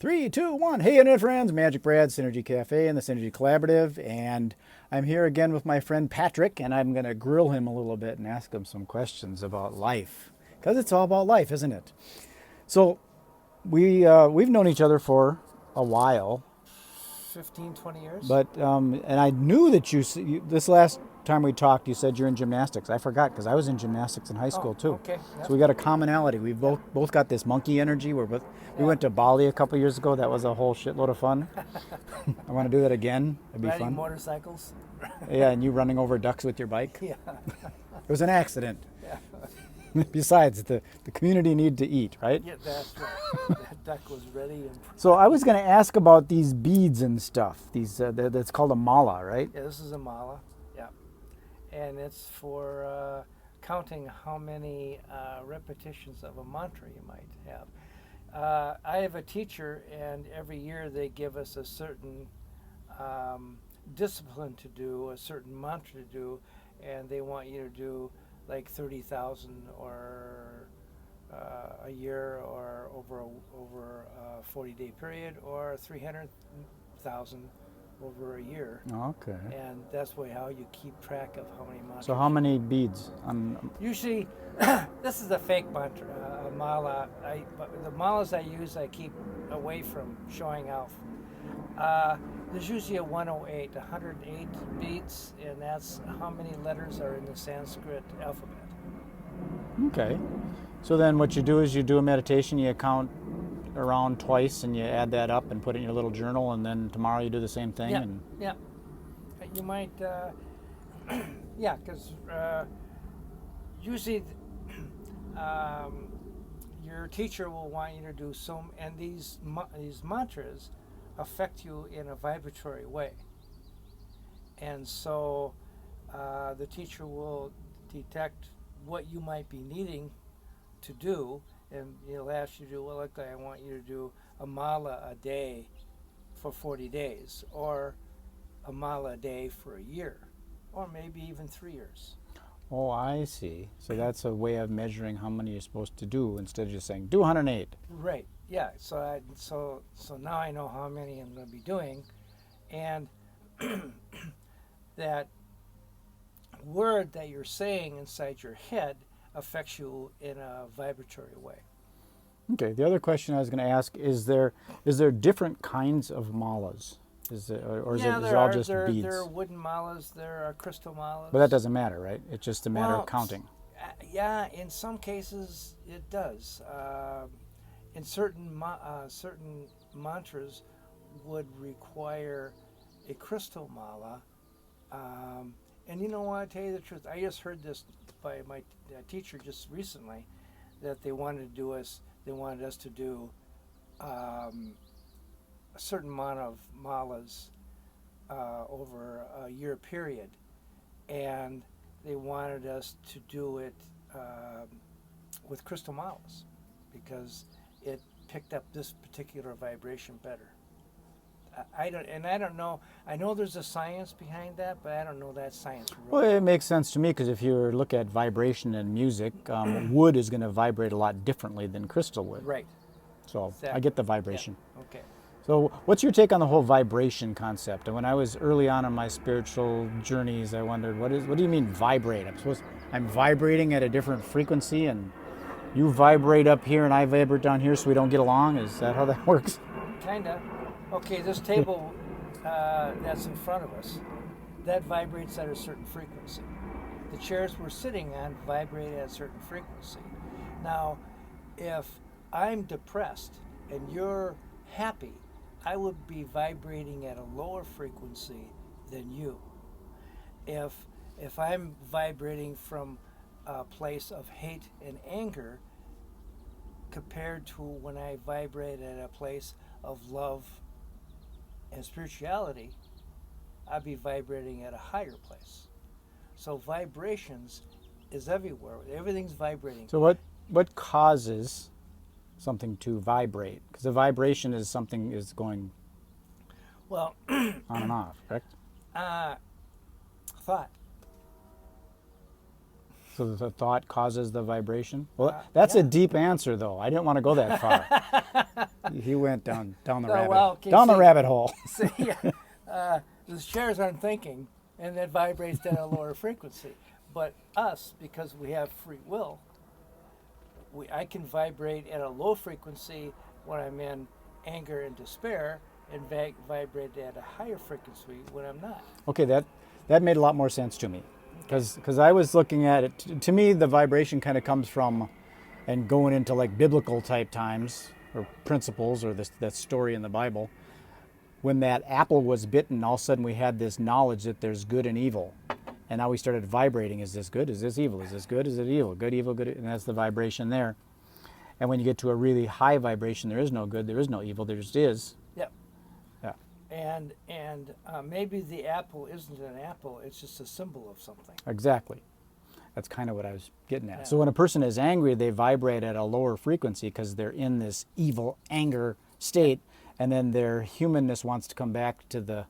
Three, two, one. Hey, Internet friends, Magic Brad, Synergy Cafe, and the Synergy Collaborative. And I'm here again with my friend Patrick, and I'm going to grill him a little bit and ask him some questions about life. Because it's all about life, isn't it? So we've known each other for a while. 15, 20 years. But, and I knew that this last time we talked, you said you're in gymnastics. I forgot because I was in gymnastics in high school too. Okay. Yep. So we got a commonality. We've both got this monkey energy. We went to Bali a couple years ago. That was a whole shitload of fun. I want to do that again. It'd be Riding fun. motorcycles. Yeah, and you running over ducks with your bike. Yeah. It was an accident. Yeah. Besides, the community need to eat, right? Yeah, that's right. That duck was ready. And So I was going to ask about these beads and stuff. These that's called a mala, right? yeah, this is a mala. Yeah, and it's for counting how many repetitions of a mantra you might have. I have a teacher, and every year they give us a certain discipline to do, a certain mantra to do, and they want you to do like 30,000 or a year, or over a 40-day period, or 300,000 over a year. Okay. And that's how you keep track of how many mantras. So how many beads? Usually, this is a fake mantra, a mala. But the malas I use, I keep away from showing off. There's usually a 108 beads, and that's how many letters are in the Sanskrit alphabet. Okay. So then what you do is you do a meditation, you count around twice, and you add that up and put it in your little journal, and then tomorrow you do the same thing. Yeah, And yeah. You might, yeah, because usually your teacher will want you to do some, and these mantras affect you in a vibratory way. And so the teacher will detect what you might be needing to do, and he'll ask you to do, well, look, I want you to do a mala a day for 40 days, or a mala a day for a year, or maybe even 3 years. oh, I see. So that's a way of measuring how many you're supposed to do instead of just saying do 108. Right. Yeah. So now I know how many I'm going to be doing, and that word that you're saying inside your head affects you in a vibratory way. Okay. The other question I was going to ask is there different kinds of malas? Is it all just beads? There are wooden malas. There are crystal malas. But that doesn't matter, right? It's just a matter of counting. Yeah. In some cases, it does. In certain mantras would require a crystal mala. And you know what, to tell you the truth, I just heard this by my teacher just recently, that they wanted us to do a certain amount of malas over a year period, and they wanted us to do it with crystal malas because it picked up this particular vibration better. I don't know. I know there's a science behind that, but I don't know that science. Well, it makes sense to me because if you look at vibration in music, wood is going to vibrate a lot differently than crystal would. Right. So Exactly. I get the vibration. Yeah. Okay. So what's your take on the whole vibration concept? And when I was early on in my spiritual journeys, I wondered, what do you mean vibrate? I'm vibrating at a different frequency, and you vibrate up here and I vibrate down here, so we don't get along? Is that how that works? Kinda. Okay, this table that's in front of us, that vibrates at a certain frequency. The chairs we're sitting on vibrate at a certain frequency. Now, if I'm depressed and you're happy, I would be vibrating at a lower frequency than you. If I'm vibrating from a place of hate and anger compared to when I vibrate at a place of love and spirituality, I'd be vibrating at a higher place. So vibrations is everywhere. Everything's vibrating. So what causes something to vibrate? Because a vibration is something is going Well, on and off, correct? thought. So the thought causes the vibration? Well, that's a deep answer, though. I didn't want to go that far. He went down the rabbit hole. See, the chairs aren't thinking, and it vibrates at a lower frequency. But us, because we have free will, I can vibrate at a low frequency when I'm in anger and despair, and vibrate at a higher frequency when I'm not. Okay, that made a lot more sense to me. Because I was looking at it, to me the vibration kind of comes from, and going into like biblical type times or principles or that story in the Bible, when that apple was bitten, all of a sudden we had this knowledge that there's good and evil. And now we started vibrating, is this good, is this evil, is this good, is it evil, good, evil, good, and that's the vibration there. And when you get to a really high vibration, there is no good, there is no evil, there just is. Yep. Yeah. And maybe the apple isn't an apple, it's just a symbol of something. Exactly. That's kind of what I was getting at. Yeah. So when a person is angry, they vibrate at a lower frequency because they're in this evil anger state, and then their humanness wants to come back to the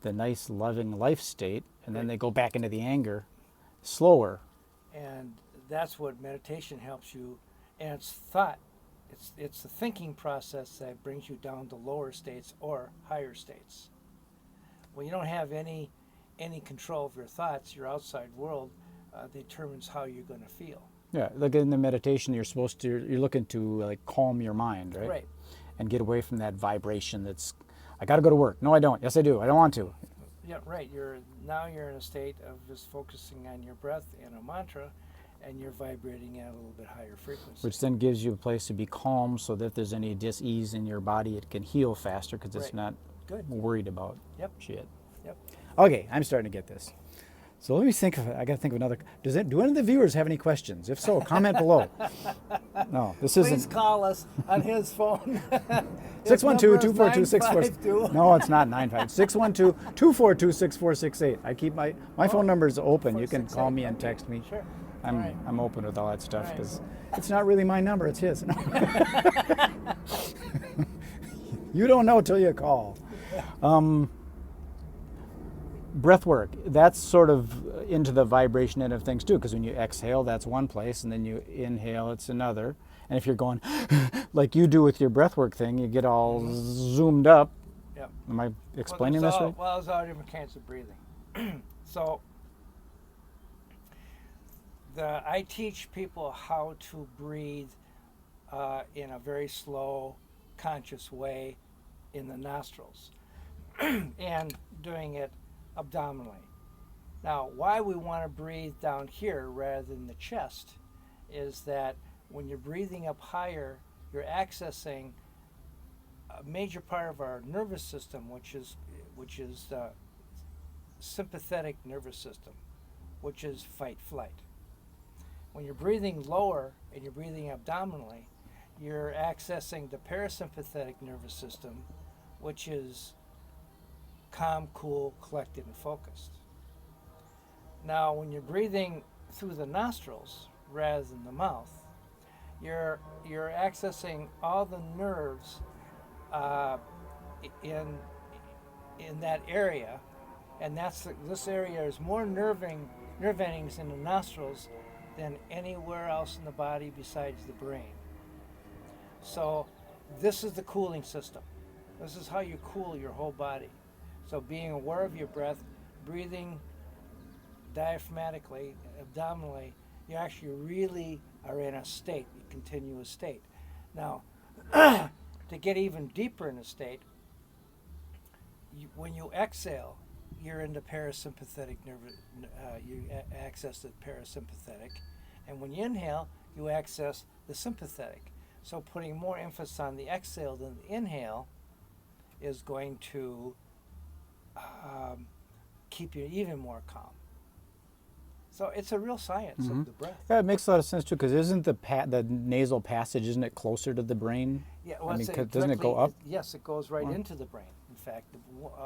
nice, loving life state, and then they go back into the anger slower. And that's what meditation helps you, and it's thought. It's the thinking process that brings you down to lower states or higher states. When you don't have any control of your thoughts, your outside world determines how you're going to feel. Yeah, like in the meditation, you're looking to like calm your mind, right? Right. And get away from that vibration that's, I got to go to work. No, I don't. Yes, I do. I don't want to. Yeah, right. Now you're in a state of just focusing on your breath and a mantra, and you're vibrating at a little bit higher frequency. Which then gives you a place to be calm, so that if there's any dis-ease in your body, it can heal faster because it's not worried about shit. Yep. Okay, I'm starting to get this. So let me think of it. I got to think of another. Do any of the viewers have any questions? If so, comment below. No, this isn't. Please call us on his phone. 612-242-6462. No, it's not 95. 612-242-6468. I keep my phone number is open. You can call me and text me. Sure. I'm open with all that stuff because it's not really my number. It's his. No. You don't know till you call. Breath work, that's sort of into the vibration end of things too, because when you exhale, that's one place, and then you inhale, it's another. And if you're going like you do with your breath work thing, you get all zoomed up. Yep. Am I explaining this right? Well, there's all different kinds of breathing. So I teach people how to breathe in a very slow, conscious way in the nostrils and doing it abdominally. Now, why we want to breathe down here rather than the chest is that when you're breathing up higher, you're accessing a major part of our nervous system, which is the sympathetic nervous system, which is fight flight. When you're breathing lower and you're breathing abdominally, you're accessing the parasympathetic nervous system, which is calm, cool, collected, and focused. Now, when you're breathing through the nostrils rather than the mouth, you're accessing all the nerves in that area, and this area is more nerve endings in the nostrils than anywhere else in the body besides the brain. So this is the cooling system. This is how you cool your whole body. So being aware of your breath, breathing diaphragmatically, abdominally, you actually really are in a state, a continuous state. Now, to get even deeper in a state, when you exhale, you're in the parasympathetic nerve. You access the parasympathetic, and when you inhale, you access the sympathetic. So putting more emphasis on the exhale than the inhale is going to keep you even more calm. So it's a real science of the breath. Yeah, it makes a lot of sense too, because isn't the nasal passage, isn't it closer to the brain? Yeah, well, I mean, doesn't it go up? Yes, it goes right into the brain. In fact,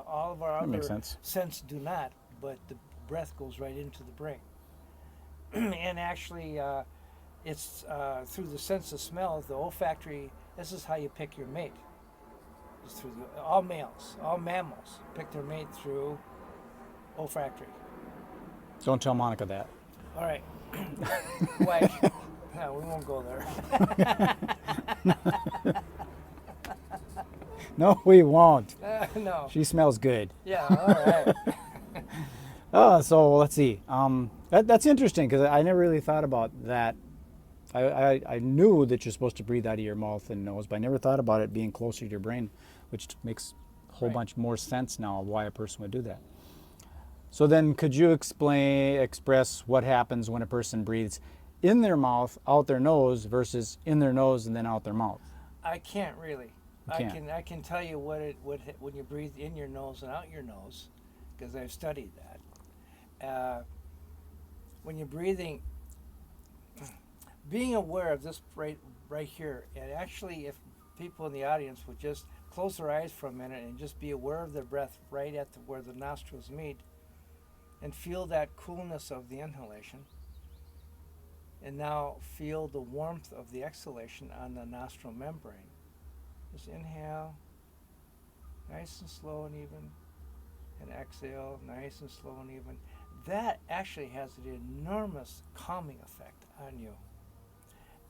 all of our other senses do not, but the breath goes right into the brain. And actually, it's through the sense of smell, the olfactory. This is how you pick your mate. It's through all mammals pick their mate through olfactory. Don't tell Monica that. All right. Like, no, we won't go there. No, we won't. No. She smells good. Yeah, all right. So let's see. That's interesting because I never really thought about that. I knew that you're supposed to breathe out of your mouth and nose, but I never thought about it being closer to your brain, which makes a whole Right. bunch more sense now of why a person would do that. So then could you express what happens when a person breathes in their mouth, out their nose versus in their nose and then out their mouth? I can't really. You can't. I can tell you what when you breathe in your nose and out your nose, because I've studied that. When you're breathing, being aware of this right here, and actually, if people in the audience would just close their eyes for a minute and just be aware of their breath right at where the nostrils meet, and feel that coolness of the inhalation, and now feel the warmth of the exhalation on the nostril membrane. Just inhale, nice and slow and even, and exhale, nice and slow and even. That actually has an enormous calming effect on you.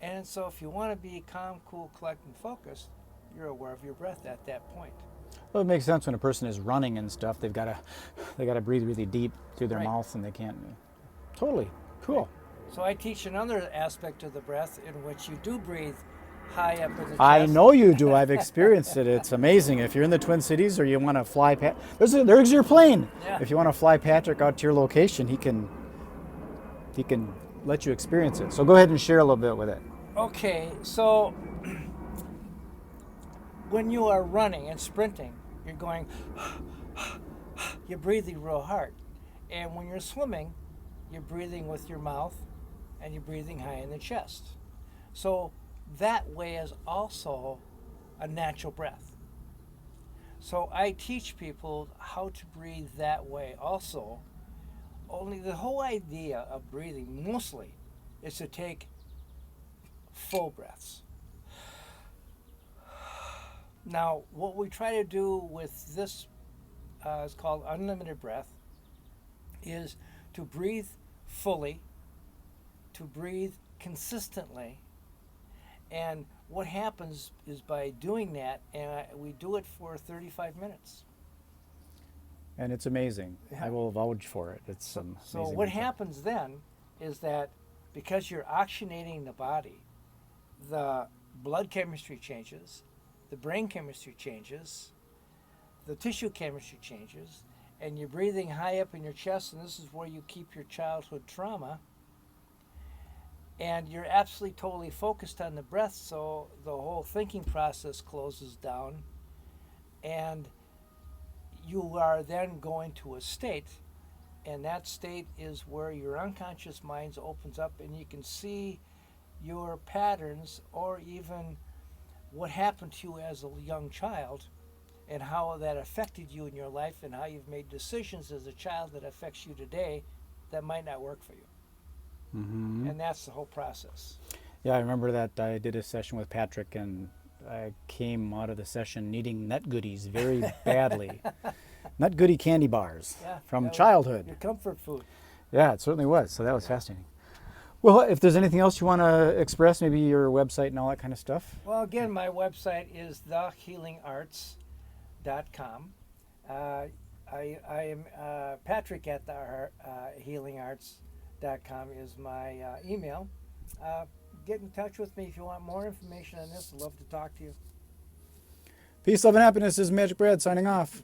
And so if you want to be calm, cool, collect, and focused, you're aware of your breath at that point. Well, it makes sense when a person is running and stuff. They got to breathe really deep through their Right. mouth, and they can't. Totally cool. So I teach another aspect of the breath in which you do breathe high up in the chest. I know you do. I've experienced it. It's amazing. If you're in the Twin Cities or you want to fly, there's your plane. Yeah. If you want to fly Patrick out to your location, he can let you experience it. So go ahead and share a little bit with it. Okay, so when you are running and sprinting, you're going, you're breathing real hard. And when you're swimming, you're breathing with your mouth and you're breathing high in the chest. So that way is also a natural breath. So I teach people how to breathe that way also. Only the whole idea of breathing mostly is to take full breaths. Now, what we try to do with this is called unlimited breath, is to breathe fully, to breathe consistently. And what happens is by doing that, and we do it for 35 minutes. And it's amazing. Yeah. I will vouch for it. It's So amazing. what happens then is that because you're oxygenating the body, the blood chemistry changes, the brain chemistry changes, the tissue chemistry changes, and you're breathing high up in your chest, and this is where you keep your childhood trauma. And you're absolutely totally focused on the breath, so the whole thinking process closes down, and you are then going to a state, and that state is where your unconscious mind opens up and you can see your patterns or even what happened to you as a young child and how that affected you in your life and how you've made decisions as a child that affects you today that might not work for you. Mm-hmm. And that's the whole process. Yeah, I remember that I did a session with Patrick, and I came out of the session needing nut goodies very badly. Nut goodie candy bars from that was childhood. your comfort food. Yeah, it certainly was. So that was fascinating. Well, if there's anything else you want to express, maybe your website and all that kind of stuff. Well, again, my website is thehealingarts.com. I am Patrick at thehealingarts.com is my email. Get in touch with me if you want more information on this. I'd love to talk to you. Peace, love, and happiness. This is Magic Brad signing off.